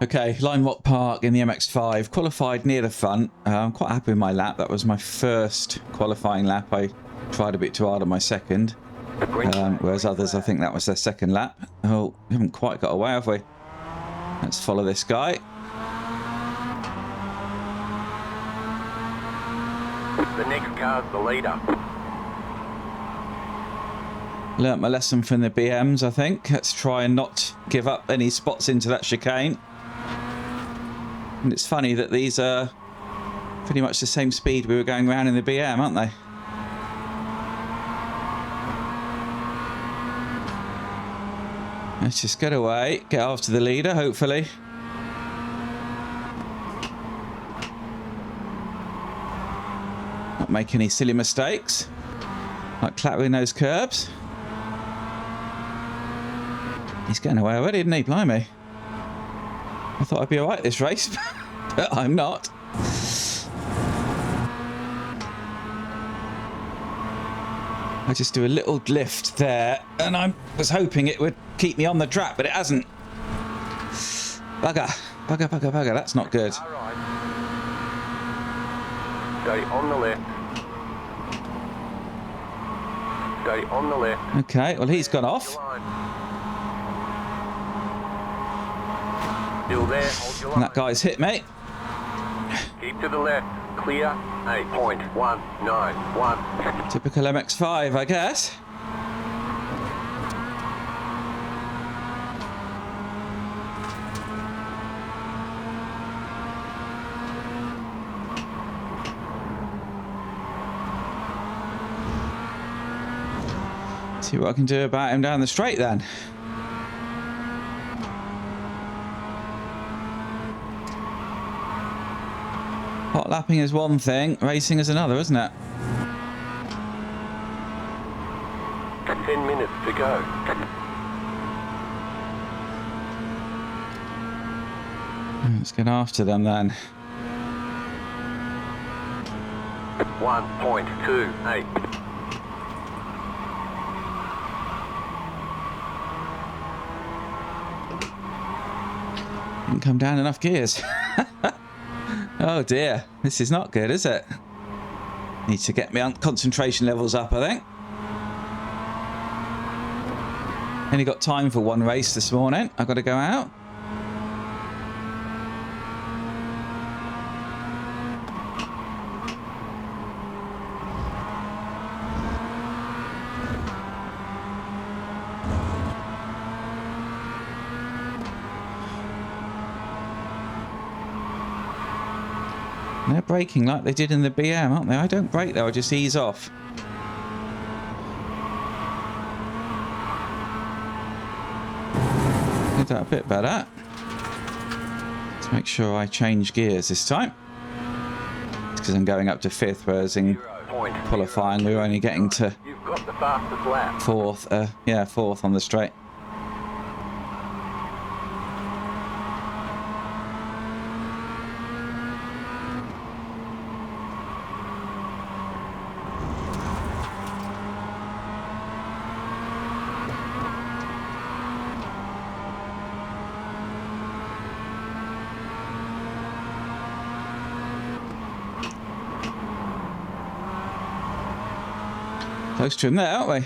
Okay, Lime Rock Park in the MX-5. Qualified near the front. I'm quite happy with my lap. That was my first qualifying lap. I tried a bit too hard on my second. Whereas others, I think that was their second lap. Oh, we haven't quite got away, have we? Let's follow this guy. The next car's the leader. Learnt my lesson from the BMs, I think. Let's try and not give up any spots into that chicane. And it's funny that these are pretty much the same speed we were going around in the BM, aren't they? Let's just get away, get after the leader, hopefully. Not make any silly mistakes, like clattering those curbs. He's getting away already, isn't he? Blimey. I thought I'd be alright this race, but I'm not. I just do a little lift there, and I was hoping it would keep me on the track, but it hasn't. Bugger, bugger, bugger, bugger. That's not good. All right. Stay on the left. Stay on the left. Okay, well, he's gone off. Still there, hold your And line. that guy's hit me. Keep to the left. Clear. 8.191. Typical MX-5, I guess. See what I can do about him down the straight then. Hot lapping is one thing, racing is another, isn't it? 10 minutes to go. Let's get after them then. 1.28. Didn't come down enough gears. Oh dear, this is not good, is it? Need to get my concentration levels up, I think. Only got time for one race this morning. I've got to go out. They're braking like they did in the BM, aren't they? I don't brake though, I just ease off. Did that a bit better. Let's make sure I change gears this time. It's because I'm going up to 5th, whereas in qualifying we were only getting to You've got the fastest lap. 4th. 4th on the straight. Close to him there, aren't we?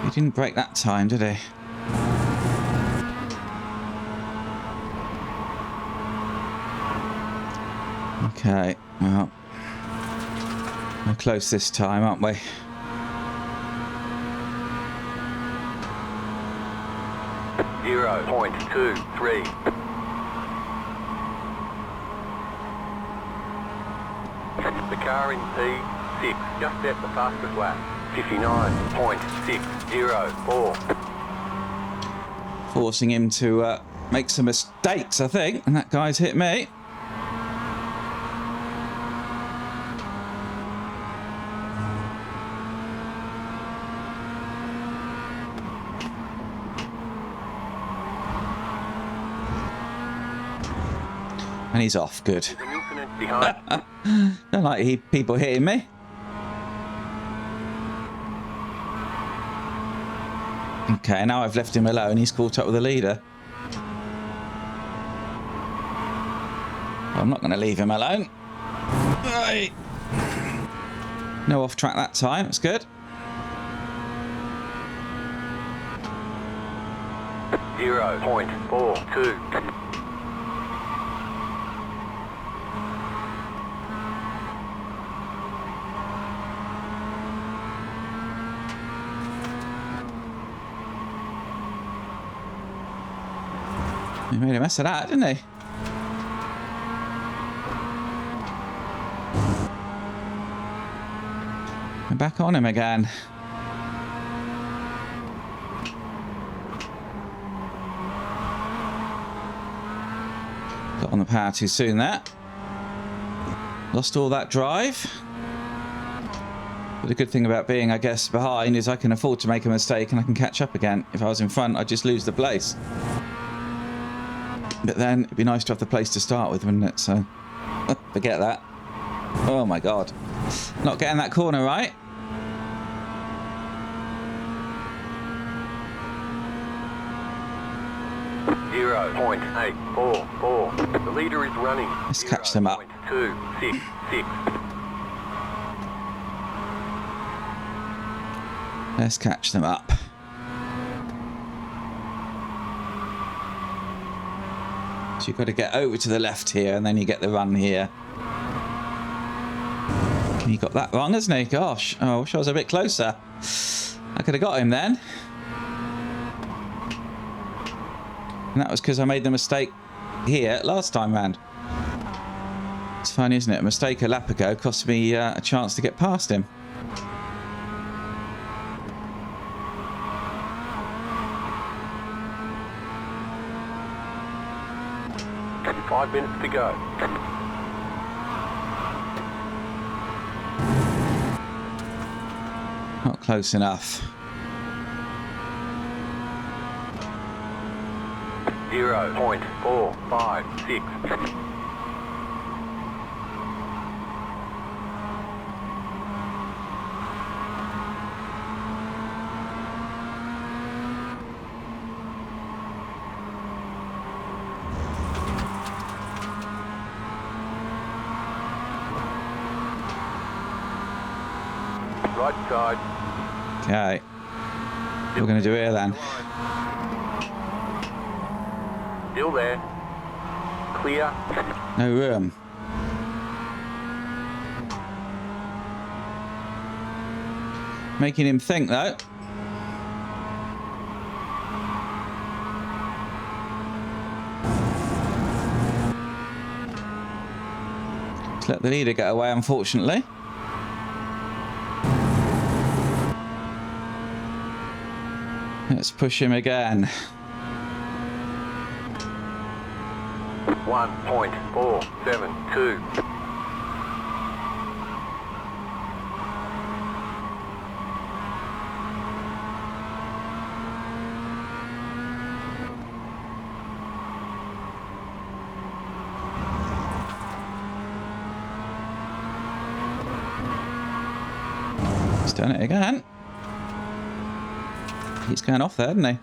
He didn't break that time, did he? Okay, well, we're close this time, aren't we? Zero 0.23. The car in P6 just set the fastest lap. 59.604. Forcing him to make some mistakes, I think, and that guy's hit me. And he's off. Good. There's an incident behind. Don't like people hitting me. Okay, now I've left him alone. He's caught up with the leader. I'm not going to leave him alone. Right. No off track that time. It's good. 0.42. He made a mess of that, didn't he? I'm back on him again. Got on the power too soon there. Lost all that drive. But the good thing about being, I guess, behind is I can afford to make a mistake and I can catch up again. If I was in front, I'd just lose the place. But then it'd be nice to have the place to start with, wouldn't it? So forget that. Oh my God. Not getting that corner right. Zero 0.844. The leader is running. Let's catch them up. 0.266. Let's catch them up. So you've got to get over to the left here and then you get the run here. He got that wrong, hasn't he? Gosh, oh, I wish I was a bit closer. I could have got him then. And that was because I made the mistake here last time round. It's funny, isn't it? A mistake a lap ago cost me a chance to get past him. Five minutes to go. Not close enough. 0.456. Right side. Okay. What we're going to do here then? Still there. Clear. No room. Making him think though. Let's let the leader get away, unfortunately. Let's push him again. 1.472. He's done it again. He's going off there, isn't he?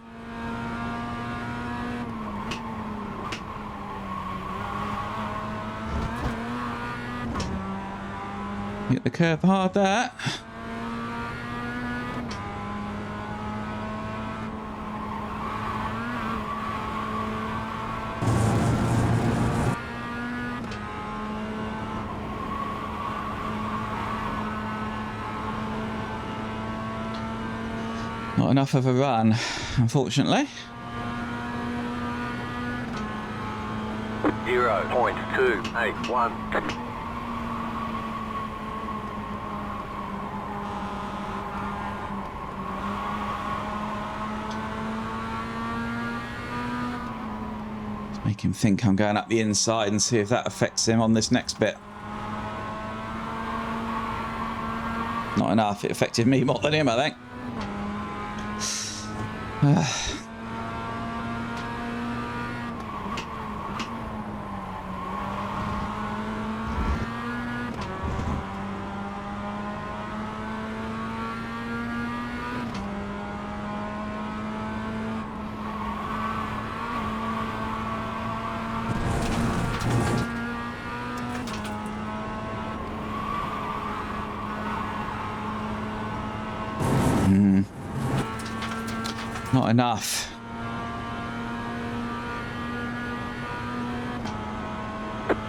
Hit the curb hard there. Not enough of a run, unfortunately. 0.281. Make him think I'm going up the inside and see if that affects him on this next bit. Not enough. It affected me more than him, I think. Not enough.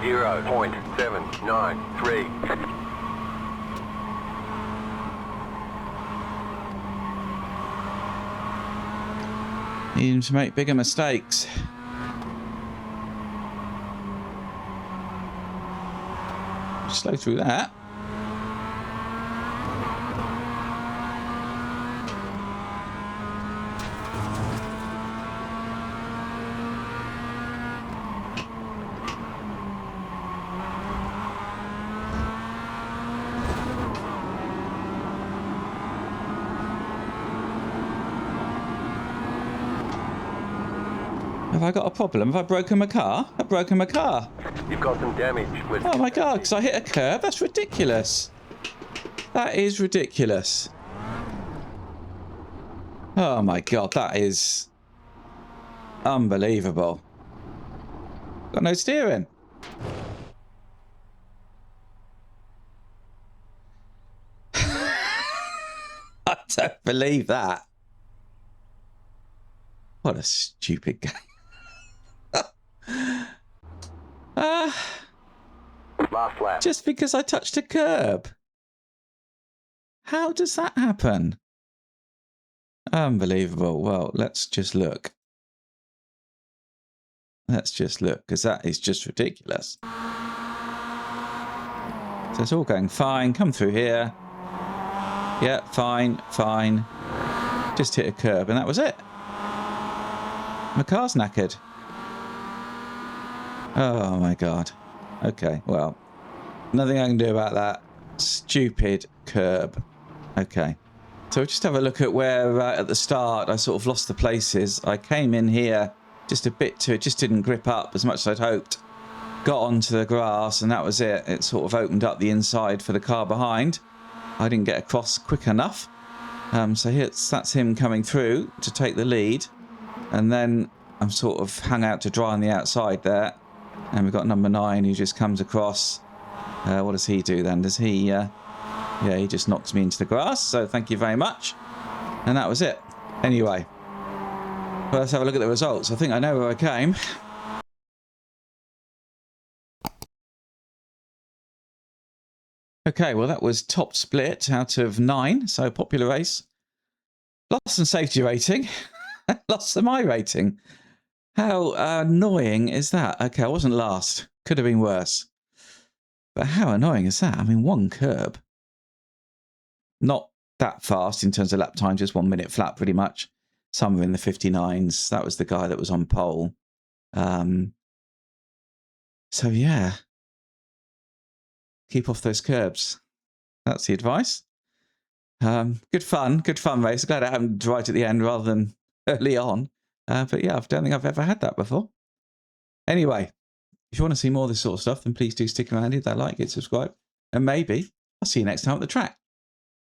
.793. Need him to make bigger mistakes. Slow through that. Have I got a problem? Have I broken my car? I've broken my car. You've got some damage. Oh my god, because I hit a curb? That's ridiculous. That is ridiculous. Oh my god, that is unbelievable. Got no steering. I don't believe that. What a stupid game. Last lap. Just because I touched a curb. How does that happen? Unbelievable. Well, let's just look. Let's just look, because that is just ridiculous. So it's all going fine. Come through here. Yeah, fine, fine. Just hit a curb, and that was it. My car's knackered. Oh my god. Okay, well, nothing I can do about that. Stupid curb. Okay. So we'll just have a look at where at the start I sort of lost the places. I came in here just a bit too, it just didn't grip up as much as I'd hoped. Got onto the grass and that was it. It sort of opened up the inside for the car behind. I didn't get across quick enough. So that's him coming through to take the lead. And then I'm sort of hung out to dry on the outside there. And we've got number 9 who just comes across. What does he do then? Does he... yeah, he just knocks me into the grass. So thank you very much. And that was it. Anyway. Well, let's have a look at the results. I think I know where I came. Okay, well, that was top split out of 9. So popular race. Lost some safety rating. Lost some I rating. How annoying is that? Okay, I wasn't last. Could have been worse. But how annoying is that? I mean, one curb. Not that fast in terms of lap time, just 1 minute flat pretty much. Some are in the 59s. That was the guy that was on pole. So yeah. Keep off those curbs. That's the advice. Good fun race. Glad it happened right at the end rather than early on. But yeah, I don't think I've ever had that before. Anyway, if you want to see more of this sort of stuff, then please do stick around, hit that like, hit subscribe, and maybe I'll see you next time at the track.